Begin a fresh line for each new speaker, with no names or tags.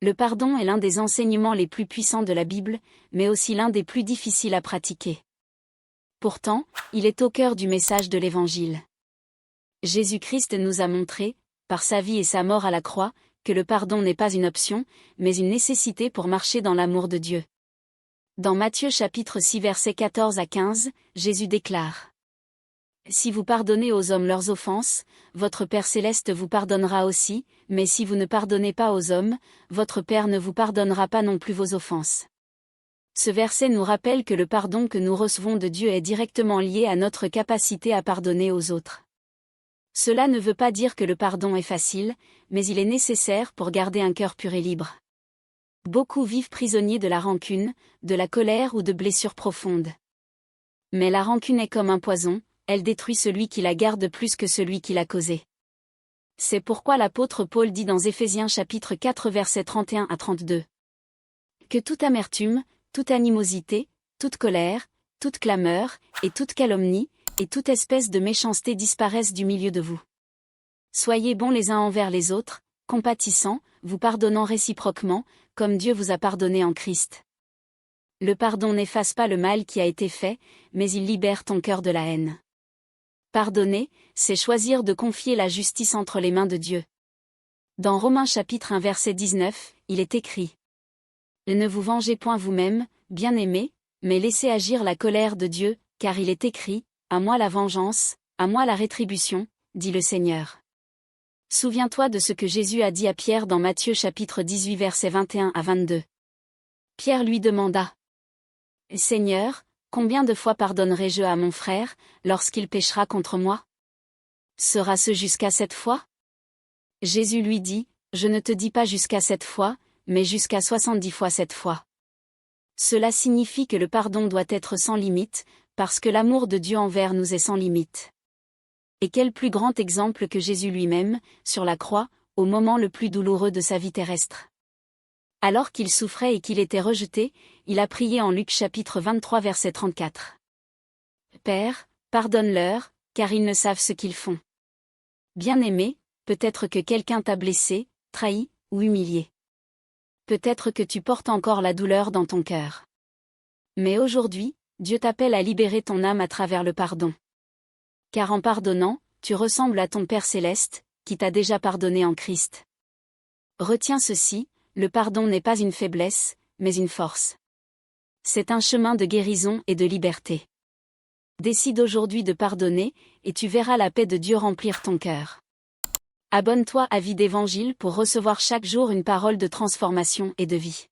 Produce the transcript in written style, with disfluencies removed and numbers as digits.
Le pardon est l'un des enseignements les plus puissants de la Bible, mais aussi l'un des plus difficiles à pratiquer. Pourtant, il est au cœur du message de l'Évangile. Jésus-Christ nous a montré, par sa vie et sa mort à la croix, que le pardon n'est pas une option, mais une nécessité pour marcher dans l'amour de Dieu. Dans Matthieu chapitre 6 versets 14 à 15, Jésus déclare : Si vous pardonnez aux hommes leurs offenses, votre Père céleste vous pardonnera aussi, mais si vous ne pardonnez pas aux hommes, votre Père ne vous pardonnera pas non plus vos offenses. Ce verset nous rappelle que le pardon que nous recevons de Dieu est directement lié à notre capacité à pardonner aux autres. Cela ne veut pas dire que le pardon est facile, mais il est nécessaire pour garder un cœur pur et libre. Beaucoup vivent prisonniers de la rancune, de la colère ou de blessures profondes. Mais la rancune est comme un poison, elle détruit celui qui la garde plus que celui qui l'a causée. C'est pourquoi l'apôtre Paul dit dans Éphésiens chapitre 4 versets 31 à 32. Que toute amertume, toute animosité, toute colère, toute clameur, et toute calomnie, et toute espèce de méchanceté disparaissent du milieu de vous. Soyez bons les uns envers les autres, compatissants, vous pardonnant réciproquement, comme Dieu vous a pardonné en Christ. Le pardon n'efface pas le mal qui a été fait, mais il libère ton cœur de la haine. Pardonner, c'est choisir de confier la justice entre les mains de Dieu. Dans Romains chapitre 1 verset 19, il est écrit : Ne vous vengez point vous-même, bien-aimés, mais laissez agir la colère de Dieu, car il est écrit : À moi la vengeance, à moi la rétribution, dit le Seigneur. Souviens-toi de ce que Jésus a dit à Pierre dans Matthieu chapitre 18 versets 21 à 22. Pierre lui demanda : Seigneur, combien de fois pardonnerai-je à mon frère, lorsqu'il péchera contre moi ? Sera-ce jusqu'à 7 fois ? Jésus lui dit : Je ne te dis pas jusqu'à 7 fois, mais jusqu'à 70 fois 7 fois. Cela signifie que le pardon doit être sans limite, parce que l'amour de Dieu envers nous est sans limite. Et quel plus grand exemple que Jésus lui-même, sur la croix, au moment le plus douloureux de sa vie terrestre. Alors qu'il souffrait et qu'il était rejeté, il a prié en Luc chapitre 23 verset 34. Père, pardonne-leur, car ils ne savent ce qu'ils font. Bien-aimé, peut-être que quelqu'un t'a blessé, trahi, ou humilié. Peut-être que tu portes encore la douleur dans ton cœur. Mais aujourd'hui, Dieu t'appelle à libérer ton âme à travers le pardon. Car en pardonnant, tu ressembles à ton Père céleste, qui t'a déjà pardonné en Christ. Retiens ceci, le pardon n'est pas une faiblesse, mais une force. C'est un chemin de guérison et de liberté. Décide aujourd'hui de pardonner, et tu verras la paix de Dieu remplir ton cœur. Abonne-toi à Vie d'Évangile pour recevoir chaque jour une parole de transformation et de vie.